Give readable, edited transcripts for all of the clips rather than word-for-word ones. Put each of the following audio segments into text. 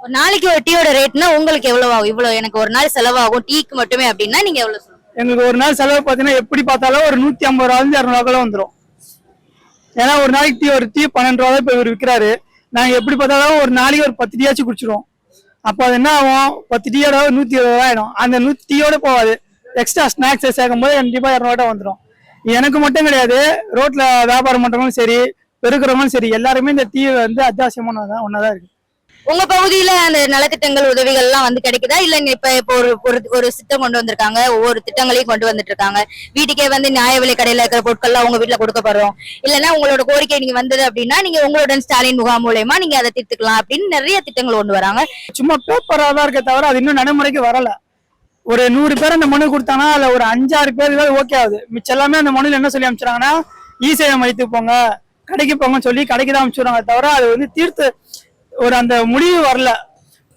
ஒரு நாளைக்கு ஒரு டீயோட ரேட்னா உங்களுக்கு எவ்வளவு ஆகும்? இவ்வளவு எனக்கு ஒரு நாள் செலவாகும் டீக்கு மட்டுமே அப்படின்னா நீங்க எவ்வளவு சொல்லுங்க? எங்களுக்கு ஒரு நாள் செலவு பார்த்தீங்கன்னா எப்படி பார்த்தாலும் ஒரு 150 ரூபாய் 200 வந்துடும். ஏன்னா ஒரு நாளைக்கு ஒரு டீ 12 ரூபா இப்போ இவர் விற்கிறாரு. நாங்க எப்படி பார்த்தாலும் ஒரு நாளைக்கு ஒரு 10 டீயாச்சும் குடிச்சிருவோம். அப்போ அது என்ன ஆகும்? 10 டீயோட 120 ஆயிடும். அந்த 100 டீயோட போகாது, எக்ஸ்ட்ரா ஸ்நாக்ஸ் சேர்க்கும் போது கண்டிப்பா 200 வந்துடும். எனக்கு மட்டும் கிடையாது, ரோட்ல வியாபாரம் பண்றவங்களும் சரி, பெருக்கிறவங்களும் சரி, எல்லாருமே இந்த டீ அத்தியாவசியமான ஒன்னதான் இருக்கு. உங்க பகுதியில அந்த நலத்திட்டங்கள் உதவிகள் எல்லாம் கிடைக்குதா? இல்ல இப்ப இப்போ ஒரு ஒரு திட்டம் கொண்டு வந்திருக்காங்க, ஒவ்வொரு திட்டங்களையும் கொண்டு வந்துட்டு இருக்காங்க. வீட்டுக்கே நியாய விலை கடையில இருக்கிற பொருட்கள் உங்க வீட்டுல கொடுக்கப்படுறோம், இல்லன்னா உங்களோட கோரிக்கை நீங்க வந்தது அப்படின்னா நீங்க உங்களுடன் ஸ்டாலின் முகாம் மூலமா நீங்க அதை தீர்த்துக்கலாம் அப்படின்னு நிறைய திட்டங்கள் கொண்டு வராங்க. சும்மா பேப்பரா தான் இருக்க தவிர அது இன்னும் நடைமுறைக்கு வரல. ஒரு 100 பேர் அந்த மனு கொடுத்தாங்கன்னா அதுல ஒரு 5-6 பேருக்கு ஓகே ஆகுது. மிச்சம் எல்லாமே அந்த மனுல என்ன சொல்லி அனுப்பிச்சாங்கன்னா, சேவை மையத்துக்கு போங்க, கடைக்கு போங்கன்னு சொல்லி கடைக்கு தான் அனுப்பிச்சுடுறாங்க தவிர அது தீர்த்து ஒரு அந்த முடிவு வரல.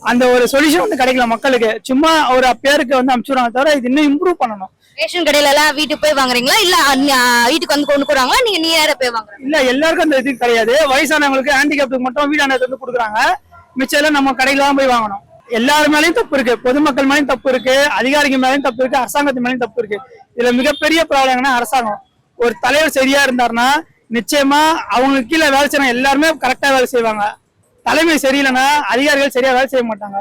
அந்த ஒரு சொல்யூஷன் கிடைக்கல மக்களுக்கு. சும்மா ஒரு பேருக்கு அனுப்பிச்சுடுறாங்க தவிர இது இன்னும் இம்ப்ரூவ் பண்ணணும். ரேஷன் கடையில எல்லாம் வீட்டுக்கு போய் வாங்குறீங்களா இல்ல வீட்டுக்கு கொண்டு போறாங்களா? நீங்க நேரா போய் வாங்குறீங்க? இல்ல, எல்லாருக்கும் அந்த இது கிடையாது. வயசானவங்களுக்கு ஹேண்டிகேப்டுக்கு மட்டும் வீடானது கொடுக்குறாங்க. மிச்சம் எல்லாம் நம்ம கடையில தான் போய் வாங்கணும். எல்லாரு மேலேயும் தப்பு இருக்கு, பொதுமக்கள் மேலேயும் தப்பு இருக்கு, அதிகாரிகள் மேலேயும் தப்பு இருக்கு, அரசாங்கத்து மேலேயும் தப்பு இருக்கு. இதுல மிகப்பெரிய ப்ராப்ளம் என்னன்னா, அரசாங்கம் ஒரு தலைவர் சரியா இருந்தாருன்னா நிச்சயமா அவங்களுக்கு கீழே வேலை செய்யணும் எல்லாருமே கரெக்டா வேலை செய்வாங்க. தலைமை சரியில்லைன்னா அதிகாரிகள் சரியா வேலை செய்ய மாட்டாங்க.